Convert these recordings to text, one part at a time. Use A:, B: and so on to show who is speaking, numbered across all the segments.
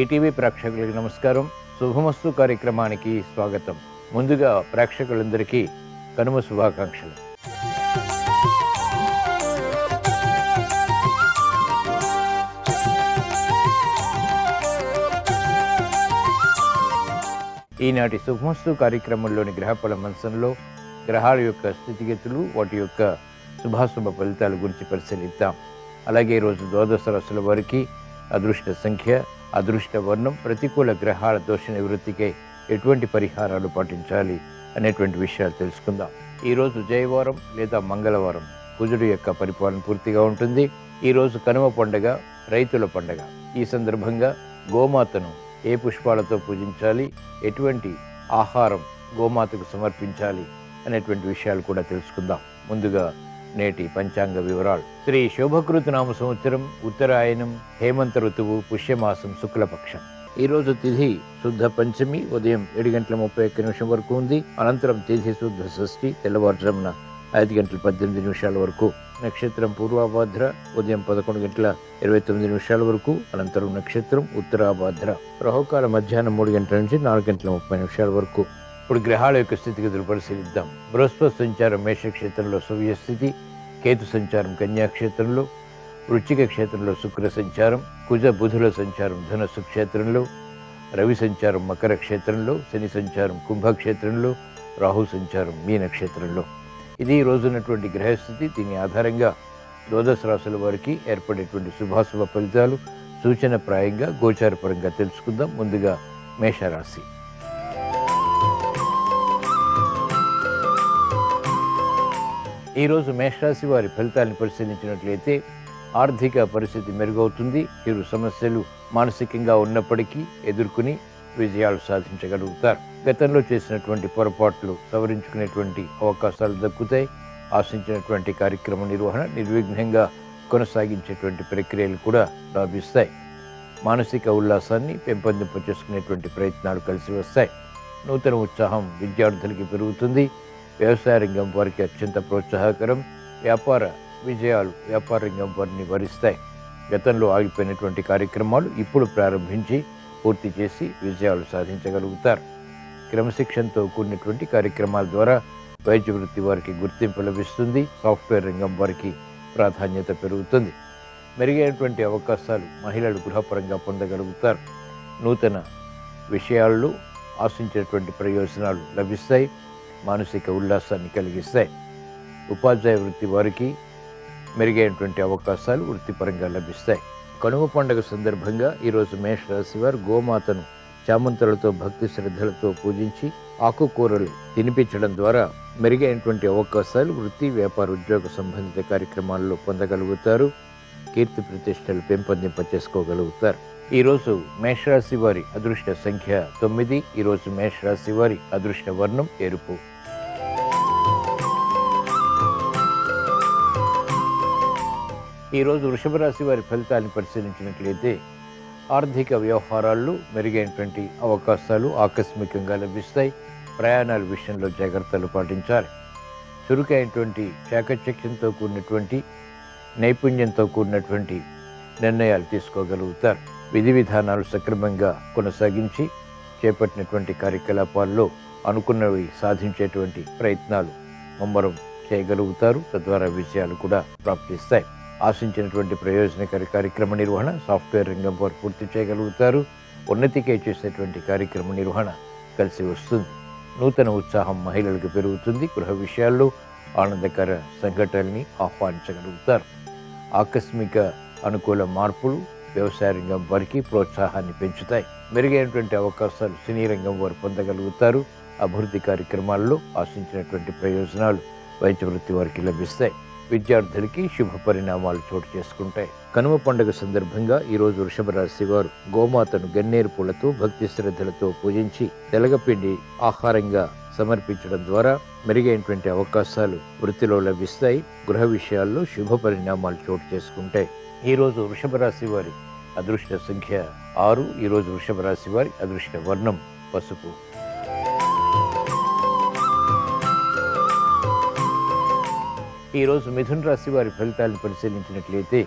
A: ETV ప్రేక్షకులకు నమస్కారం. శుభమస్తు కార్యక్రమానికి స్వాగతం. ముందుగా ప్రేక్షకులందరికీ కనుమ శుభాకాంక్షలు. ఈనాటి శుభమస్తు కార్యక్రమంలోని గ్రహఫల మంచంలో గ్రహాల యొక్క స్థితిగతులు, వాటి యొక్క శుభాశుభ ఫలితాల గురించి పరిశీలిద్దాం. అలాగే ఈరోజు ద్వాదశ రాశుల వారికి అదృష్ట సంఖ్య, అదృష్ట వర్ణం, ప్రతికూల గ్రహాల దోష నివృత్తికై ఎటువంటి పరిహారాలు పాటించాలి అనేటువంటి విషయాలు తెలుసుకుందాం. ఈరోజు జయవారం లేదా మంగళవారం, కుజుడు యొక్క పరిపాలన పూర్తిగా ఉంటుంది. ఈరోజు కనుమ పండుగ, రైతుల పండుగ. ఈ సందర్భంగా గోమాతను ఏ పుష్పాలతో పూజించాలి, ఎటువంటి ఆహారం గోమాతకు సమర్పించాలి అనేటువంటి విషయాలు కూడా తెలుసుకుందాం. ముందుగా నేటి పంచాంగ వివరాలు. శ్రీ శోభకృత నామ సంవత్సరం, ఉత్తరాయణం, హేమంత ఋతువు, పుష్యమాసం, శుక్లపక్షం. ఈరోజు తిథి శుద్ధ పంచమి ఉదయం 7:31 వరకు ఉంది. అనంతరం తిథి శుద్ధ షష్ఠి తెల్లవారుజామున 5:18 వరకు. నక్షత్రం పూర్వాభాద్ర ఉదయం 11:29 వరకు. అనంతరం నక్షత్రం ఉత్తరాభాద్ర. రాహుకాల మధ్యాహ్నం 3 గంటల నుంచి 4:30 వరకు. ఇప్పుడు గ్రహాల యొక్క స్థితిగతులు పరిశీలిద్దాం. బృహస్పతి సంచారం మేషక్షేత్రంలో సవ్యస్థితి, కేతు సంచారం కన్యాక్షేత్రంలో, వృశ్చిక క్షేత్రంలో శుక్ర సంచారం, కుజ బుధుల సంచారం ధనస్సు క్షేత్రంలో, రవి సంచారం మకర క్షేత్రంలో, శని సంచారం కుంభక్షేత్రంలో, రాహు సంచారం మీనక్షేత్రంలో. ఇది ఈ రోజున్నటువంటి గ్రహస్థితి. దీని ఆధారంగా ద్వాదశ రాశుల వారికి ఏర్పడేటువంటి శుభాశుభ ఫలితాలు సూచనప్రాయంగా గోచారపరంగా తెలుసుకుందాం. ముందుగా మేషరాశి. ఈరోజు మేషరాశి వారి ఫలితాలను పరిశీలించినట్లయితే ఆర్థిక పరిస్థితి మెరుగవుతుంది. చిరు సమస్యలు మానసికంగా ఉన్నప్పటికీ ఎదుర్కొని విజయాలు సాధించగలుగుతారు. గతంలో చేసినటువంటి పొరపాట్లు సవరించుకునేటువంటి అవకాశాలు దక్కుతాయి. ఆశించినటువంటి కార్యక్రమ నిర్వహణ నిర్విఘ్నంగా కొనసాగించేటువంటి ప్రక్రియలు కూడా లాభిస్తాయి. మానసిక ఉల్లాసాన్ని పెంపొందింపచేసుకునేటువంటి ప్రయత్నాలు కలిసి వస్తాయి. నూతన ఉత్సాహం విద్యార్థులకి పెరుగుతుంది. వ్యవసాయ రంగం వారికి అత్యంత ప్రోత్సాహకరం. వ్యాపార విజయాలు వ్యాపార రంగం వారిని వరిస్తాయి. గతంలో ఆగిపోయినటువంటి కార్యక్రమాలు ఇప్పుడు ప్రారంభించి పూర్తి చేసి విజయాలు సాధించగలుగుతారు. క్రమశిక్షణతో కూడినటువంటి కార్యక్రమాల ద్వారా వైద్య వృత్తి వారికి గుర్తింపు లభిస్తుంది. సాఫ్ట్వేర్ రంగం వారికి ప్రాధాన్యత పెరుగుతుంది. మెరుగైనటువంటి అవకాశాలు మహిళలు గృహపరంగా పొందగలుగుతారు. నూతన విషయాల్లో ఆశించినటువంటి ప్రయోజనాలు లభిస్తాయి. మానసిక ఉల్లాసాన్ని కలిగిస్తాయి. ఉపాధ్యాయ వృత్తి వారికి మెరుగైనటువంటి అవకాశాలు వృత్తిపరంగా లభిస్తాయి. కనుమ పండుగ సందర్భంగా ఈరోజు మేషరాశి వారు గోమాతను చామంతులతో భక్తి శ్రద్ధలతో పూజించి ఆకుకూరలు తినిపించడం ద్వారా మెరుగైనటువంటి అవకాశాలు వృత్తి, వ్యాపార, ఉద్యోగ సంబంధిత కార్యక్రమాల్లో పొందగలుగుతారు. కీర్తి ప్రతిష్టలు పెంపొందింప చేసుకోగలుగుతారు. ఈరోజు మేషరాశి వారి అదృష్ట సంఖ్య 9. ఈరోజు మేషరాశి వారి అదృష్ట వర్ణం ఎరుపు. ఈరోజు వృషభ రాశి వారి ఫలితాలను పరిశీలించినట్లయితే ఆర్థిక వ్యవహారాల్లో మెరుగైనటువంటి అవకాశాలు ఆకస్మికంగా లభిస్తాయి. ప్రయాణాల విషయంలో జాగ్రత్తలు పాటించాలి. చురుకైనటువంటి చాకచక్యంతో కూడినటువంటి నైపుణ్యంతో కూడినటువంటి నిర్ణయాలు తీసుకోగలుగుతారు. విధి విధానాలు సక్రమంగా కొనసాగించి చేపట్టినటువంటి కార్యకలాపాల్లో అనుకున్నవి సాధించేటువంటి ప్రయత్నాలు ముమ్మరం చేయగలుగుతారు. తద్వారా విజయాలు కూడా ప్రాప్తిస్తాయి. ఆశించినటువంటి ప్రయోజనకర కార్యక్రమ నిర్వహణ సాఫ్ట్వేర్ రంగం వారు పూర్తి చేయగలుగుతారు. ఉన్నతికై చేసేటువంటి కార్యక్రమ నిర్వహణ కలిసి వస్తుంది. నూతన ఉత్సాహం మహిళలకు పెరుగుతుంది. గృహ విషయాల్లో ఆనందకర సంఘటనల్ని ఆహ్వానించగలుగుతారు. ఆకస్మిక అనుకూల మార్పులు వ్యవసాయ రంగం వారికి ప్రోత్సాహాన్ని పెంచుతాయి. మెరుగైనటువంటి అవకాశాలు సినీ రంగం వారు పొందగలుగుతారు. అభివృద్ధి కార్యక్రమాల్లో ఆశించినటువంటి ప్రయోజనాలు వైద్య వృత్తి వారికి లభిస్తాయి. విద్యార్థులకి శుభ పరిణామాలు చోటు చేసుకుంటాయి. కనుమ పండుగ సందర్భంగా ఈరోజు వృషభ రాశి వారు గోమాతను గన్నేరు పూలతో భక్తి శ్రద్ధలతో పూజించి తెలగపిండి ఆహారంగా సమర్పించడం ద్వారా మెరుగైనటువంటి అవకాశాలు వృత్తిలో లభిస్తాయి. గృహ విషయాల్లో శుభ పరిణామాలు చోటు చేసుకుంటాయి. ఈరోజు వృషభ రాశి వారి అదృష్ట సంఖ్య 6. ఈరోజు వృషభ రాశి వారి అదృష్ట వర్ణం పసుపు. ఈరోజు మిథున రాశి వారి ఫలితాలను పరిశీలించినట్లయితే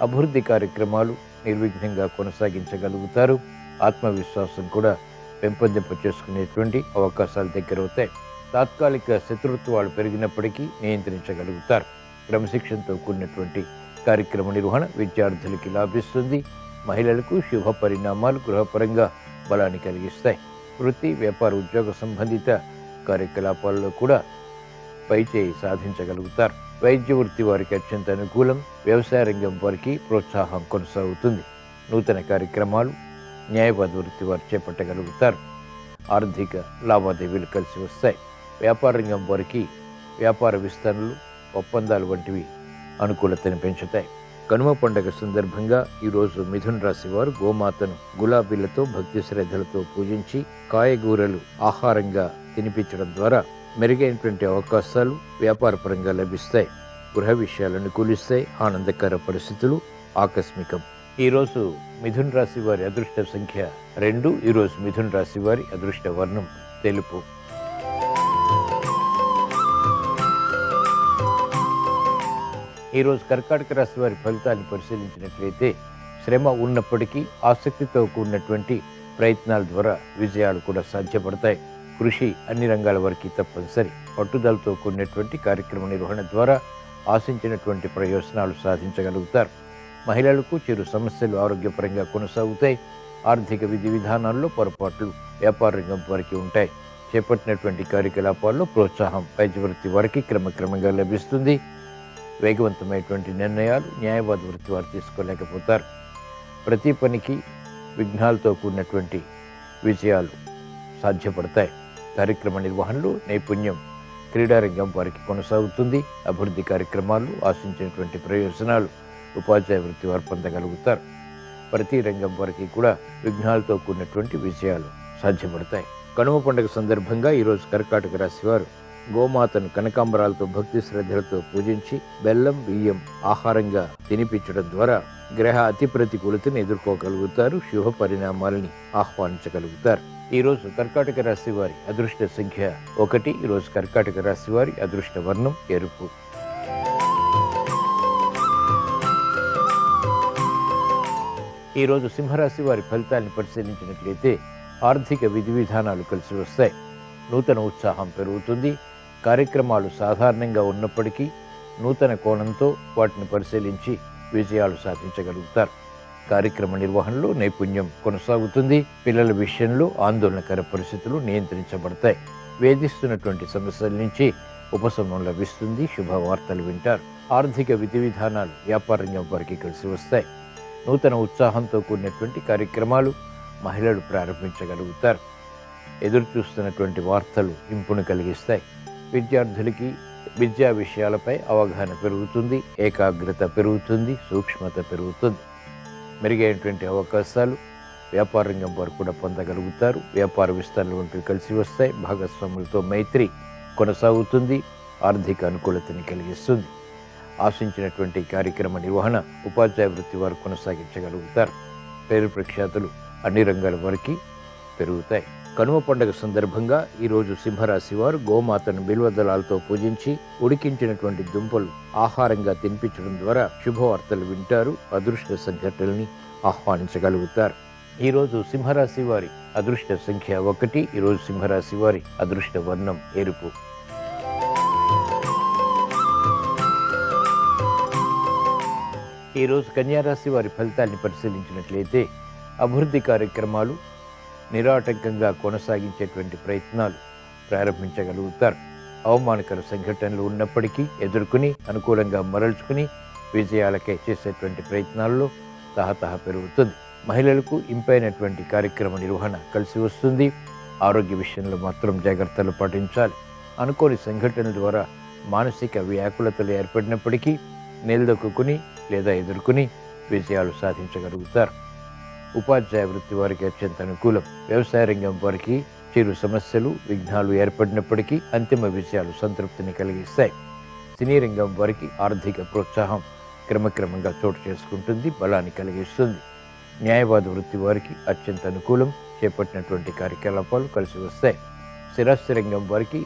A: అభివృద్ధి కార్యక్రమాలు నిర్విఘ్నంగా కొనసాగించగలుగుతారు. ఆత్మవిశ్వాసం కూడా పెంపొందింప చేసుకునేటువంటి అవకాశాలు దగ్గరవుతాయి. తాత్కాలిక శత్రుత్వాలు పెరిగినప్పటికీ నియంత్రించగలుగుతారు. క్రమశిక్షణతో కూడినటువంటి కార్యక్రమ నిర్వహణ విద్యార్థులకి లాభిస్తుంది. మహిళలకు శుభ పరిణామాలు గృహపరంగా బలాన్ని కలిగిస్తాయి. వృత్తి, వ్యాపార, ఉద్యోగ సంబంధిత కార్యకలాపాల్లో కూడా పైచేయి సాధించగలుగుతారు. వైద్య వృత్తి వారికి అత్యంత అనుకూలం. వ్యవసాయ రంగం వారికి ప్రోత్సాహం కొనసాగుతుంది. నూతన కార్యక్రమాలు న్యాయవాద వృత్తి వారు చేపట్టగలుగుతారు. ఆర్థిక లావాదేవీలు కలిసి వస్తాయి. వ్యాపార రంగం వారికి వ్యాపార విస్తరణలు, ఒప్పందాలు వంటివి అనుకూలతను పెంచుతాయి. కనుమ పండుగ సందర్భంగా ఈరోజు మిథున రాశి వారు గోమాతను గులాబీలతో భక్తి శ్రద్ధలతో పూజించి కాయగూరలు ఆహారంగా తినిపించడం ద్వారా మెరుగైనటువంటి అవకాశాలు వ్యాపారపరంగా లభిస్తాయి. గృహ విషయాలు అనుకూలిస్తాయి. ఆనందకర పరిస్థితులు ఆకస్మికం. ఈరోజు మిథున రాశి వారి అదృష్ట సంఖ్య 2. ఈరోజు మిథున రాశి వారి అదృష్ట వర్ణం తెలుపు. ఈరోజు కర్కాటక రాశి వారి ఫలితాన్ని పరిశీలించినట్లయితే శ్రమ ఉన్నప్పటికీ ఆసక్తితో కూడినటువంటి ప్రయత్నాల ద్వారా విజయాలు కూడా సాధ్యపడతాయి. కృషి అన్ని రంగాల వరకు తప్పనిసరి. పట్టుదలతో కూడినటువంటి కార్యక్రమ నిర్వహణ ద్వారా ఆశించినటువంటి ప్రయోజనాలు సాధించగలుగుతారు. మహిళలకు చిరు సమస్యలు ఆరోగ్యపరంగా కొనసాగుతాయి. ఆర్థిక విధి విధానాల్లో పొరపాట్లు వ్యాపార రంగం వారికి ఉంటాయి. చేపట్టినటువంటి కార్యకలాపాల్లో ప్రోత్సాహం వైద్య వృత్తి వారికి క్రమక్రమంగా లభిస్తుంది. వేగవంతమైనటువంటి నిర్ణయాలు న్యాయవాద వృత్తి వారు తీసుకోలేకపోతారు. ప్రతి పనికి విఘ్నాలతో కూడినటువంటి విజయాలు సాధ్యపడతాయి. కార్యక్రమ నిర్వహణలో నైపుణ్యం క్రీడారంగం వారికి కొనసాగుతుంది. అభివృద్ధి కార్యక్రమాలు ఆశించినటువంటి ప్రయోజనాలు ఉపాధ్యాయ వృత్తి వారు పొందగలుగుతారు. ప్రతి రంగం వారికి కూడా విఘ్నాలతో కూడినటువంటి విజయాలు సాధ్యపడతాయి. కనుమ పండుగ సందర్భంగా ఈరోజు కర్కాటక రాశి వారు గోమాతను కనకాంబరాలతో భక్తి శ్రద్ధలతో పూజించి బెల్లం, బియ్యం ఆహారంగా తినిపించడం ద్వారా గ్రహ అతి ప్రతికూలతను ఎదుర్కోగలుగుతారు. శుభ పరిణామాలని ఆహ్వానించగలుగుతారు. ఈరోజు కర్కాటక రాశి వారి అదృష్ట సంఖ్య 1. ఈరోజు కర్కాటక రాశి వారి అదృష్ట వర్ణం ఎరుపు. ఈరోజు సింహరాశి వారి ఫలితాన్ని పరిశీలించినట్లయితే ఆర్థిక విధి విధానాలు కలిసి వస్తాయి. నూతన ఉత్సాహం పెరుగుతుంది. కార్యక్రమాలు సాధారణంగా ఉన్నప్పటికీ నూతన కోణంతో వాటిని పరిశీలించి విజయాలు సాధించగలుగుతారు. కార్యక్రమ నిర్వహణలో నైపుణ్యం కొనసాగుతుంది. పిల్లల విషయంలో ఆందోళనకర పరిస్థితులు నియంత్రించబడతాయి. వేధిస్తున్నటువంటి సమస్యల నుంచి ఉపశమనం లభిస్తుంది. శుభవార్తలు వింటారు. ఆర్థిక విధి విధానాలు వ్యాపార రంగం వారికి కలిసి వస్తాయి. నూతన ఉత్సాహంతో కూడినటువంటి కార్యక్రమాలు మహిళలు ప్రారంభించగలుగుతారు. ఎదురు చూస్తున్నటువంటి వార్తలు ఇంపును కలిగిస్తాయి. విద్యార్థులకి విద్యా విషయాలపై అవగాహన పెరుగుతుంది. ఏకాగ్రత పెరుగుతుంది. సూక్ష్మత పెరుగుతుంది. మెరుగైనటువంటి అవకాశాలు వ్యాపార రంగం వారు కూడా పొందగలుగుతారు. వ్యాపార విస్తరణలు వంటివి కలిసి వస్తాయి. భాగస్వాములతో మైత్రి కొనసాగుతుంది. ఆర్థిక అనుకూలతని కలిగిస్తుంది. ఆశించినటువంటి కార్యక్రమ నిర్వహణ ఉపాధ్యాయ వృత్తి వారు కొనసాగించగలుగుతారు. పేరు ప్రఖ్యాతులు అన్ని రంగాల వరకు పెరుగుతాయి. కనుమ పండుగ సందర్భంగా ఈరోజు సింహరాశి వారు గోమాతను బిల్వదళాలతో పూజించి ఉడికించినటువంటి దుంపలు ఆహారంగా తినిపించడం ద్వారా శుభవార్తలు వింటారు. అదృష్ట సంఘటనల్ని ఆహ్వానించగలుగుతారు. ఈరోజు సింహరాశి వారి అదృష్ట సంఖ్య 1. ఈరోజు సింహరాశి వారి అదృష్ట వర్ణం ఎరుపు. ఈరోజు కన్యారాశి వారి ఫలితాన్ని పరిశీలించినట్లయితే అభివృద్ధి కార్యక్రమాలు నిరాటంకంగా కొనసాగించేటువంటి ప్రయత్నాలు ప్రారంభించగలుగుతారు. అవమానకర సంఘటనలు ఉన్నప్పటికీ ఎదుర్కొని అనుకూలంగా మరల్చుకుని విజయాలకే చేసేటువంటి ప్రయత్నాల్లో తహతహ పెరుగుతుంది. మహిళలకు ఇంపైనటువంటి కార్యక్రమ నిర్వహణ కలిసి వస్తుంది. ఆరోగ్య విషయంలో మాత్రం జాగ్రత్తలు పాటించాలి. అనుకోని సంఘటనల ద్వారా మానసిక వ్యాకులతలు ఏర్పడినప్పటికీ నిలదొక్కుని లేదా ఎదుర్కొని విజయాలు సాధించగలుగుతారు. ఉపాధ్యాయ వృత్తి వారికి అత్యంత అనుకూలం. వ్యవసాయ రంగం వారికి చిరు సమస్యలు విఘ్నాలు ఏర్పడినప్పటికీ అంతిమ విజయాలు సంతృప్తిని కలిగిస్తాయి. సినీ రంగం వారికి ఆర్థిక ప్రోత్సాహం క్రమక్రమంగా చోటు చేసుకుంటుంది. బలాన్ని కలిగిస్తుంది. న్యాయవాద వృత్తి వారికి అత్యంత అనుకూలం. చేపట్టినటువంటి కార్యకలాపాలు కలిసి వస్తాయి. స్థిరాస్తి రంగం వారికి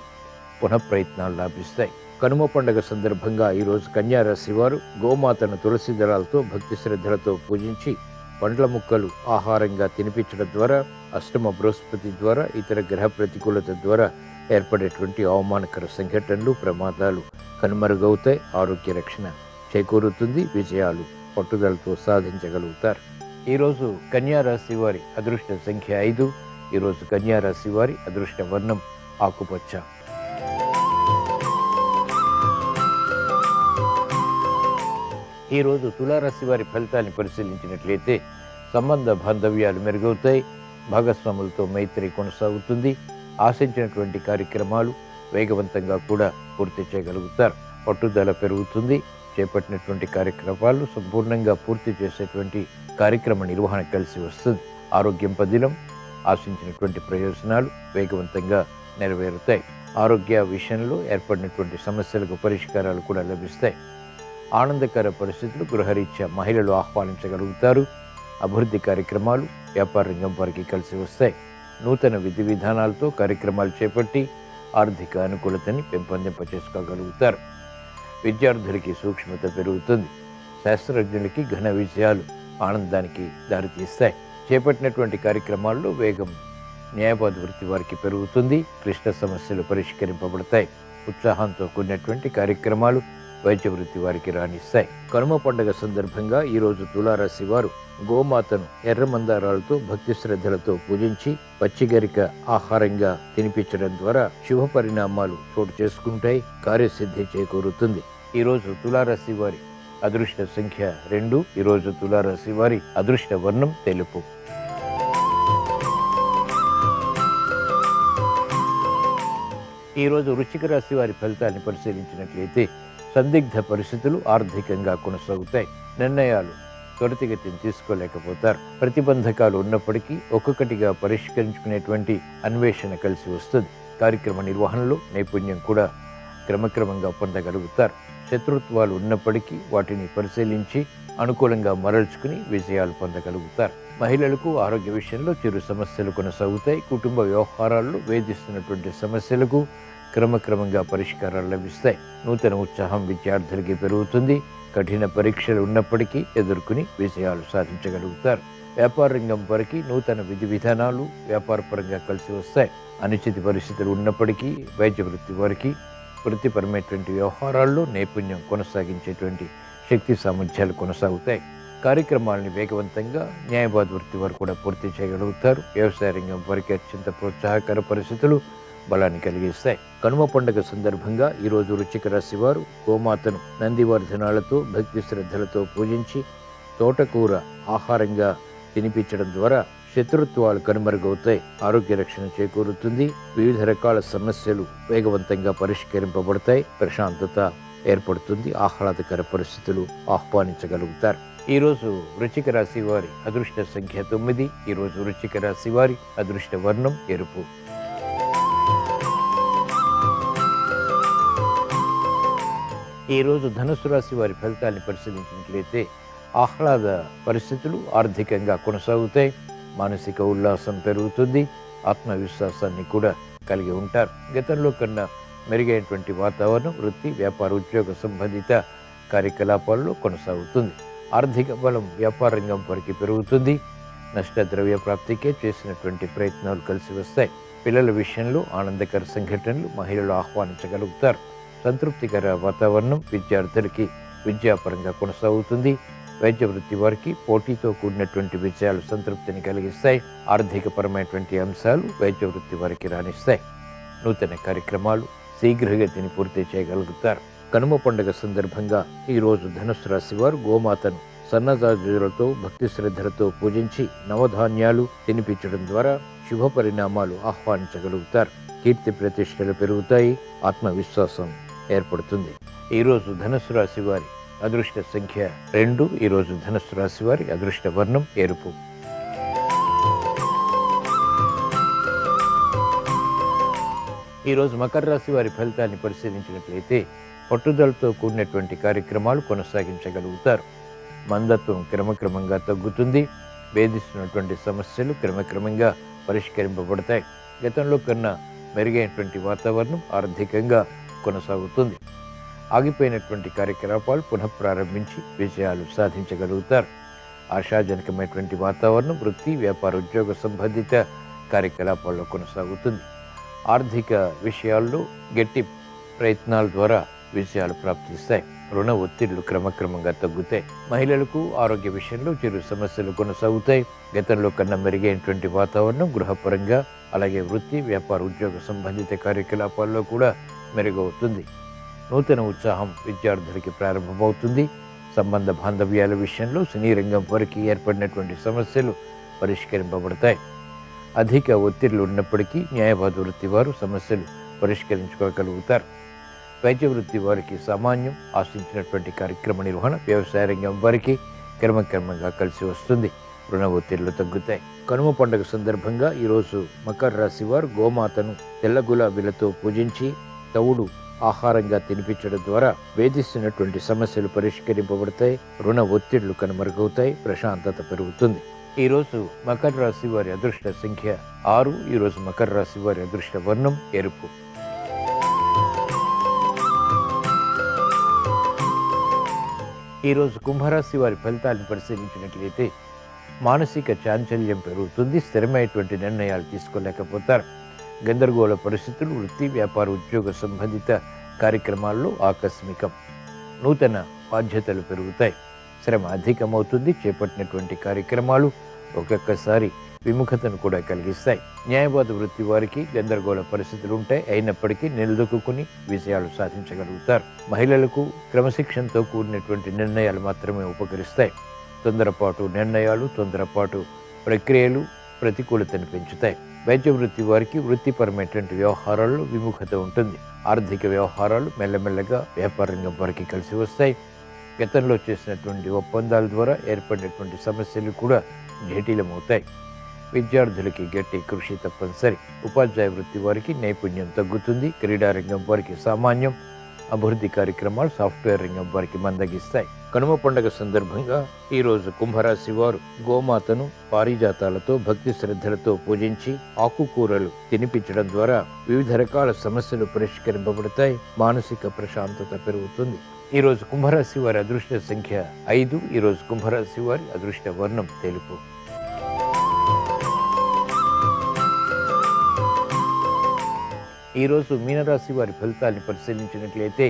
A: పునఃప్రయత్నాలు లాభిస్తాయి. కనుమ పండుగ సందర్భంగా ఈరోజు కన్యారాశి వారు గోమాతను తులసి దళాలతో భక్తి శ్రద్ధలతో పూజించి పండ్ల ముక్కలు ఆహారంగా తినిపించడం ద్వారా, అష్టమ బృహస్పతి ద్వారా, ఇతర గ్రహ ప్రతికూలత ద్వారా ఏర్పడేటువంటి అవమానకర సంఘటనలు, ప్రమాదాలు కనుమరుగవుతాయి. ఆరోగ్య రక్షణ చేకూరుతుంది. విజయాలు పట్టుదలతో సాధించగలుగుతారు. ఈరోజు కన్యా రాశి వారి అదృష్ట సంఖ్య 5. ఈరోజు కన్యా రాశి వారి అదృష్ట వర్ణం ఆకుపచ్చ. ఈరోజు తులారాశి వారి ఫలితాన్ని పరిశీలించినట్లయితే సంబంధ బాంధవ్యాలు మెరుగవుతాయి. భాగస్వాములతో మైత్రి కొనసాగుతుంది. ఆశించినటువంటి కార్యక్రమాలు వేగవంతంగా కూడా పూర్తి చేయగలుగుతారు. పట్టుదల పెరుగుతుంది. చేపట్టినటువంటి కార్యక్రమాలు సంపూర్ణంగా పూర్తి చేసేటువంటి కార్యక్రమ నిర్వహణ కలిసి వస్తుంది. ఆరోగ్యం పదిలం. ఆశించినటువంటి ప్రయోజనాలు వేగవంతంగా నెరవేరుతాయి. ఆరోగ్య విషయంలో ఏర్పడినటువంటి సమస్యలకు పరిష్కారాలు కూడా లభిస్తాయి. ఆనందకర పరిస్థితులు గృహరీత్యా మహిళలు ఆహ్వానించగలుగుతారు. అభివృద్ధి కార్యక్రమాలు వ్యాపార రంగం వారికి కలిసి వస్తాయి. నూతన విధి విధానాలతో కార్యక్రమాలు చేపట్టి ఆర్థిక అనుకూలతని పెంపొందింపచేసుకోగలుగుతారు. విద్యార్థులకి సూక్ష్మత పెరుగుతుంది. శాస్త్రజ్ఞులకి ఘన విజయాలు ఆనందానికి దారితీస్తాయి. చేపట్టినటువంటి కార్యక్రమాల్లో వేగం న్యాయవాద వృత్తి వారికి పెరుగుతుంది. క్లిష్ట సమస్యలు పరిష్కరింపబడతాయి. ఉత్సాహంతో కూడినటువంటి కార్యక్రమాలు వైద్య వృత్తి వారికి రాణిస్తాయి. కనుమ పండుగ సందర్భంగా ఈరోజు తులారాశి వారు గోమాతను ఎర్ర మందారాలతో భక్తి శ్రద్ధలతో పూజించి పచ్చిగరిక ఆహారంగా తినిపించడం ద్వారా శుభ పరిణామాలు చోటు చేసుకుంటాయి. కార్యసిద్ధి చేకూరుతుంది. ఈరోజు తులారాశి వారి అదృష్ట సంఖ్య 2. ఈరోజు తులారాశి వారి అదృష్ట వర్ణం తెలుపు. ఈరోజు వృశ్చిక రాశి వారి ఫలితాన్ని పరిశీలించినట్లయితే సందిగ్ధ పరిస్థితులు ఆర్థికంగా కొనసాగుతాయి. నిర్ణయాలు త్వరితగతిని తీసుకోలేకపోతారు. ప్రతిబంధకాలు ఉన్నప్పటికీ ఒక్కొక్కటిగా పరిష్కరించుకునేటువంటి అన్వేషణ కలిసి వస్తుంది. కార్యక్రమ నిర్వహణలో నైపుణ్యం కూడా క్రమక్రమంగా పొందగలుగుతారు. శత్రుత్వాలు ఉన్నప్పటికీ వాటిని పరిశీలించి అనుకూలంగా మరల్చుకుని విజయాలు పొందగలుగుతారు. మహిళలకు ఆరోగ్య విషయంలో చిరు సమస్యలు కొనసాగుతాయి. కుటుంబ వ్యవహారాల్లో వేధిస్తున్నటువంటి సమస్యలకు క్రమక్రమంగా పరిష్కారాలు లభిస్తాయి. నూతన ఉత్సాహం విద్యార్థులకి పెరుగుతుంది. కఠిన పరీక్షలు ఉన్నప్పటికీ ఎదుర్కొని విజయాలు సాధించగలుగుతారు. వ్యాపార రంగం వారికి నూతన విధి విధానాలు వ్యాపారపరంగా కలిసి వస్తాయి. అనిశ్చిత పరిస్థితులు ఉన్నప్పటికీ వైద్య వృత్తి వారికి వృత్తిపరమైనటువంటి వ్యవహారాల్లో నైపుణ్యం కొనసాగించేటువంటి శక్తి సామర్థ్యాలు కొనసాగుతాయి. కార్యక్రమాలని వేగవంతంగా న్యాయవాద వృత్తి వారు కూడా పూర్తి చేయగలుగుతారు. వ్యవసాయ రంగం వారికి అత్యంత ప్రోత్సాహకర పరిస్థితులు బలాన్ని కలిగిస్తాయి. కనుమ పండుగ సందర్భంగా ఈరోజు వృశ్చిక రాశి వారు గోమాతను నందివర్ధనాలతో భక్తి శ్రద్ధలతో పూజించి తోటకూర ఆహారంగా తినిపించడం ద్వారా శత్రుత్వాలు కనుమరుగవుతాయి. ఆరోగ్య రక్షణ చేకూరుతుంది. వివిధ రకాల సమస్యలు వేగవంతంగా పరిష్కరింపబడతాయి. ప్రశాంతత ఏర్పడుతుంది. ఆహ్లాదకర పరిస్థితులు ఆహ్వానించగలుగుతారు. ఈరోజు వృశ్చిక రాశి వారి అదృష్ట సంఖ్య 9. ఈరోజు వృశ్చిక రాశి వారి అదృష్ట వర్ణం ఎరుపు. ఈరోజు ధనుసు రాశి వారి ఫలితాన్ని పరిశీలించినట్లయితే ఆహ్లాద పరిస్థితులు ఆర్థికంగా కొనసాగుతాయి. మానసిక ఉల్లాసం పెరుగుతుంది. ఆత్మవిశ్వాసాన్ని కూడా కలిగి ఉంటారు. గతంలో కన్నా మెరుగైనటువంటి వాతావరణం వృత్తి, వ్యాపార, ఉద్యోగ సంబంధిత కార్యకలాపాల్లో కొనసాగుతుంది. ఆర్థిక బలం వ్యాపార రంగం వారికి పెరుగుతుంది. నష్టద్రవ్య ప్రాప్తికే చేసినటువంటి ప్రయత్నాలు కలిసి వస్తాయి. పిల్లల విషయంలో ఆనందకర సంఘటనలు మహిళలు ఆహ్వానించగలుగుతారు. సంతృప్తికర వాతావరణం విద్యార్థులకి విద్యాపరంగా కొనసాగుతుంది. వైద్య వృత్తి వారికి పోటీతో కూడినటువంటి విజయాలు సంతృప్తిని కలిగిస్తాయి. ఆర్థికపరమైనటువంటి అంశాలు వైద్య వృత్తి వారికి రాణిస్తాయి. నూతన కార్యక్రమాలు శీఘ్రగతిని పూర్తి చేయగలుగుతారు. కనుమ పండుగ సందర్భంగా ఈరోజు ధనుసు రాశి వారు గోమాతను సన్నజాజులతో భక్తి శ్రద్ధలతో పూజించి నవధాన్యాలు తినిపించడం ద్వారా శుభ పరిణామాలు ఆహ్వానించగలుగుతారు. కీర్తి ప్రతిష్టలు పెరుగుతాయి. ఆత్మవిశ్వాసం ఏర్పడుతుంది. ఈరోజు ధనుసు రాశి వారి అదృష్ట సంఖ్య 2. ఈరోజు ధనుసు రాశి వారి అదృష్ట వర్ణం ఎరుపు. ఈరోజు మకర రాశి వారి ఫలితాన్ని పరిశీలించినట్లయితే పట్టుదలతో కూడినటువంటి కార్యక్రమాలు కొనసాగించగలుగుతారు. మందత్వం క్రమక్రమంగా తగ్గుతుంది. వేధిస్తున్నటువంటి సమస్యలు క్రమక్రమంగా పరిష్కరింపబడతాయి. గతంలో కన్నా మెరుగైనటువంటి వాతావరణం ఆర్థికంగా కొనసాగుతుంది. ఆగిపోయినటువంటి కార్యకలాపాలు పునఃప్రారంభించి విజయాలు సాధించగలుగుతారు. ఆశాజనకమైనటువంటి వాతావరణం వృత్తి, వ్యాపార, ఉద్యోగ సంబంధిత కార్యకలాపాల్లో కొనసాగుతుంది. ఆర్థిక విషయాల్లో గట్టి ప్రయత్నాల ద్వారా విజయాలు ప్రాప్తిస్తాయి. రుణ ఒత్తిళ్లు క్రమక్రమంగా తగ్గుతాయి. మహిళలకు ఆరోగ్య విషయంలో చిరు సమస్యలు కొనసాగుతాయి. గతంలో కన్నా మెరుగైనటువంటి వాతావరణం గృహపరంగా, అలాగే వృత్తి, వ్యాపార, ఉద్యోగ సంబంధిత కార్యకలాపాల్లో కూడా మెరుగవుతుంది. నూతన ఉత్సాహం విద్యార్థులకి ప్రారంభమవుతుంది. సంబంధ బాంధవ్యాల విషయంలో సినీ రంగం వరకు ఏర్పడినటువంటి సమస్యలు పరిష్కరింపబడతాయి. అధిక ఒత్తిళ్లు ఉన్నప్పటికీ న్యాయవాద వృత్తి వారు సమస్యలు పరిష్కరించుకోగలుగుతారు. వైద్య వృత్తి వారికి సామాన్యం. ఆశించినటువంటి కార్యక్రమ నిర్వహణ వ్యవసాయ రంగం వారికి క్రమక్రమంగా కలిసి వస్తుంది. రుణ ఒత్తిళ్లు తగ్గుతాయి. కనుమ పండుగ సందర్భంగా ఈరోజు మకర రాశి వారు గోమాతను తెల్ల గులాబీలతో పూజించి తవుడు ఆహారంగా తినిపించడం ద్వారా వేధిస్తున్నటువంటి సమస్యలు పరిష్కరింపబడతాయి. రుణ ఒత్తిళ్లు కనుమరుగవుతాయి. ప్రశాంతత పెరుగుతుంది. ఈరోజు మకర రాశి వారి అదృష్ట సంఖ్య 6. ఈరోజు మకర రాశి వారి అదృష్ట వర్ణం ఎరుపు. ఈరోజు కుంభరాశి వారి ఫలితాలను పరిశీలించినట్లయితే మానసిక చాంచల్యం పెరుగుతుంది. స్థిరమైనటువంటి నిర్ణయాలు తీసుకోలేకపోతారు. గందరగోళ పరిస్థితులు వృత్తి, వ్యాపార, ఉద్యోగ సంబంధిత కార్యక్రమాల్లో ఆకస్మికం. నూతన బాధ్యతలు పెరుగుతాయి. శ్రమ అధికమవుతుంది. చేపట్టినటువంటి కార్యక్రమాలు ఒక్కొక్కసారి విముఖతను కూడా కలిగిస్తాయి. న్యాయవాద వృత్తి వారికి గందరగోళ పరిస్థితులు ఉంటాయి. అయినప్పటికీ నిలదొక్కుని విజయాలు సాధించగలుగుతారు. మహిళలకు క్రమశిక్షణతో కూడినటువంటి నిర్ణయాలు మాత్రమే ఉపకరిస్తాయి. తొందరపాటు నిర్ణయాలు, తొందరపాటు ప్రక్రియలు ప్రతికూలతను పెంచుతాయి. వైద్య వృత్తి వారికి వృత్తిపరమైనటువంటి వ్యవహారాల్లో విముఖత ఉంటుంది. ఆర్థిక వ్యవహారాలు మెల్లమెల్లగా వ్యాపార రంగం వారికి కలిసి వస్తాయి. గతంలో చేసినటువంటి ఒప్పందాల ద్వారా ఏర్పడినటువంటి సమస్యలు కూడా జటిలమవుతాయి. విద్యార్థులకి గట్టి కృషి తప్పనిసరి. ఉపాధ్యాయ వృత్తి వారికి నైపుణ్యం తగ్గుతుంది. క్రీడారంగం వారికి సామాన్యం. అభివృద్ధి కార్యక్రమాలు సాఫ్ట్వేర్ రంగం వారికి మందగిస్తాయి. కనుమ పండుగ సందర్భంగా ఈరోజు కుంభరాశి వారు గోమాతను పారిజాతాలతో భక్తి శ్రద్ధలతో పూజించి ఆకుకూరలు తినిపించడం ద్వారా వివిధ రకాల సమస్యలు పరిష్కరింపబడతాయి. మానసిక ప్రశాంతత పెరుగుతుంది. ఈరోజు కుంభరాశి వారి అదృష్ట సంఖ్య 5. ఈరోజు కుంభరాశి వారి అదృష్ట వర్ణం తెలుపు. ఈరోజు మీనరాశి వారి ఫలితాన్ని పరిశీలించినట్లయితే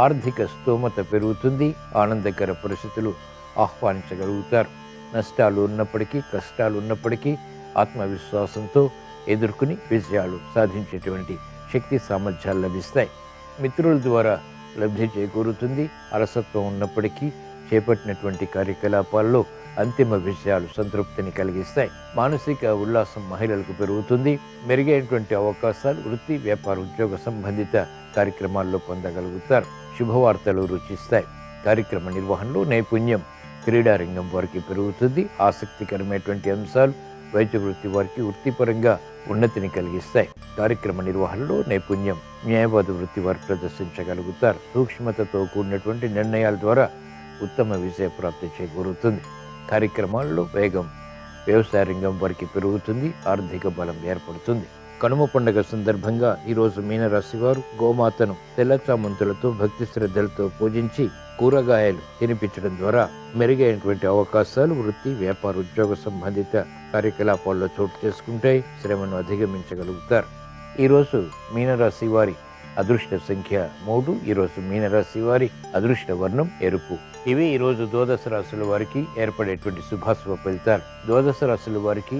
A: ఆర్థిక స్తోమత పెరుగుతుంది. ఆనందకర పరిస్థితులు ఆహ్వానించగలుగుతారు. నష్టాలు ఉన్నప్పటికీ, కష్టాలు ఉన్నప్పటికీ ఆత్మవిశ్వాసంతో ఎదుర్కొని విజయాలు సాధించేటువంటి శక్తి సామర్థ్యాలు లభిస్తాయి. మిత్రుల ద్వారా లబ్ధి చేకూరుతుంది. అలసత్వం ఉన్నప్పటికీ చేపట్టినటువంటి కార్యకలాపాల్లో అంతిమ విజయాలు సంతృప్తిని కలిగిస్తాయి. మానసిక ఉల్లాసం మహిళలకు పెరుగుతుంది. మెరుగైనటువంటి అవకాశాలు వృత్తి, వ్యాపార, ఉద్యోగ సంబంధిత కార్యక్రమాల్లో పొందగలుగుతారు. శుభవార్తలు రుచిస్తాయి. కార్యక్రమ నిర్వహణలో నైపుణ్యం క్రీడారంగం వారికి పెరుగుతుంది. ఆసక్తికరమైనటువంటి అంశాలు వైద్య వృత్తి వారికి వృత్తిపరంగా ఉన్నతిని కలిగిస్తాయి. కార్యక్రమ నిర్వహణలో నైపుణ్యం న్యాయవాద వృత్తి వారు ప్రదర్శించగలుగుతారు. సూక్ష్మతతో కూడినటువంటి నిర్ణయాల ద్వారా ఉత్తమ విజయ ప్రాప్తి చేకూరుతుంది. కార్యక్రమాల్లో వేగం వ్యవసాయ రంగం వారికి పెరుగుతుంది. ఆర్థిక బలం ఏర్పడుతుంది. కనుమ పండుగ సందర్భంగా ఈరోజు మీనరాశి వారు గోమాతను తెల్ల చామంతులతో భక్తి శ్రద్ధలతో పూజించి కూరగాయలు తినిపించడం ద్వారా మెరుగైనటువంటి అవకాశాలు వృత్తి, వ్యాపార, ఉద్యోగ సంబంధిత కార్యకలాపాల్లో చోటు చేసుకుంటాయి. శ్రమను అధిగమించగలుగుతారు. ఈరోజు మీనరాశి వారి అదృష్ట సంఖ్య 3. ఈరోజు మీనరాశి వారి అదృష్ట వర్ణం ఎరుపు. ఇవి ఈరోజు ద్వాదశ రాశుల వారికి ఏర్పడేటువంటి శుభాశుభ ఫలితాలు. ద్వాదశ రాశుల వారికి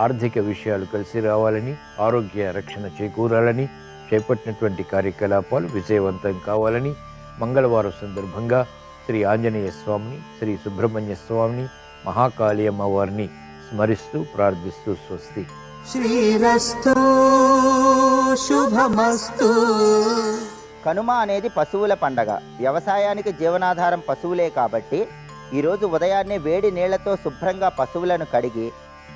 A: ఆర్థిక విషయాలు కలిసి రావాలని, ఆరోగ్య రక్షణ చేకూరాలని, చేపట్టినటువంటి కార్యకలాపాలు విజయవంతం కావాలని మంగళవారం సందర్భంగా శ్రీ ఆంజనేయ స్వామిని, శ్రీ సుబ్రహ్మణ్య స్వామిని, మహాకాళి అమ్మవారిని స్మరిస్తూ ప్రార్థిస్తూ స్వస్తి.
B: శ్రీరస్తు శుభమస్తు.
C: కనుమ అనేది పశువుల పండగ. వ్యవసాయానికి జీవనాధారం పశువులే కాబట్టి ఈరోజు ఉదయాన్నే వేడి నీళ్లతో శుభ్రంగా పశువులను కడిగి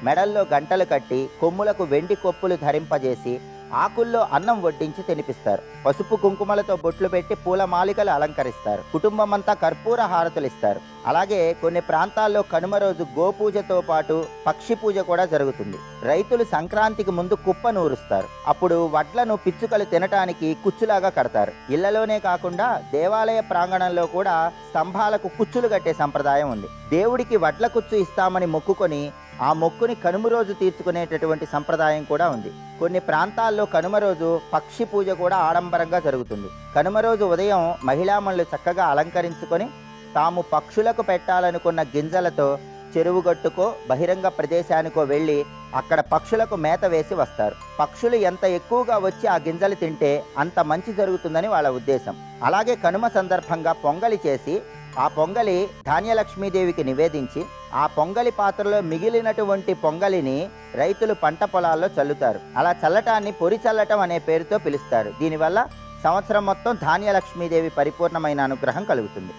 C: మెడల్లో గంటలు కట్టి కొమ్ములకు వెండి కొప్పులు ధరింపజేసి ఆకుల్లో అన్నం వడ్డించి తినిపిస్తారు. పసుపు కుంకుమలతో బొట్లు పెట్టి పూల మాలికలు అలంకరిస్తారు. కుటుంబం అంతా కర్పూర హారతులు ఇస్తారు. అలాగే కొన్ని ప్రాంతాల్లో కనుమ రోజు గోపూజతో పాటు పక్షి పూజ కూడా జరుగుతుంది. రైతులు సంక్రాంతికి ముందు కుప్ప నూరుస్తారు. అప్పుడు వడ్లను పిచ్చుకలు తినటానికి కుచ్చులాగా కడతారు. ఇళ్లలోనే కాకుండా దేవాలయ ప్రాంగణంలో కూడా స్తంభాలకు కుచ్చులు కట్టే సంప్రదాయం ఉంది. దేవుడికి వడ్ల కుచ్చు ఇస్తామని మొక్కుకొని ఆ మొక్కుని కనుమ రోజు తీర్చుకునేటటువంటి సంప్రదాయం కూడా ఉంది. కొన్ని ప్రాంతాల్లో కనుమ రోజు పక్షి పూజ కూడా ఆడంబరంగా జరుగుతుంది. కనుమ రోజు ఉదయం మహిళామణులు చక్కగా అలంకరించుకొని తాము పక్షులకు పెట్టాలనుకున్న గింజలతో చెరువు గట్టుకో బహిరంగ ప్రదేశానికో వెళ్ళి అక్కడ పక్షులకు మేత వేసి వస్తారు. పక్షులు ఎంత ఎక్కువగా వచ్చి ఆ గింజలు తింటే అంత మంచి జరుగుతుందని వాళ్ళ ఉద్దేశం. అలాగే కనుమ సందర్భంగా పొంగలి చేసి ఆ పొంగలి ధాన్యలక్ష్మీదేవికి నివేదించి ఆ పొంగలి పాత్రలో మిగిలినటువంటి పొంగలిని రైతులు పంట పొలాల్లో చల్లుతారు. అలా చల్లటాన్ని పొరి చల్లటం అనే పేరుతో పిలుస్తారు. దీనివల్ల సంవత్సరం మొత్తం ధాన్యలక్ష్మీదేవి పరిపూర్ణమైన అనుగ్రహం కలుగుతుంది.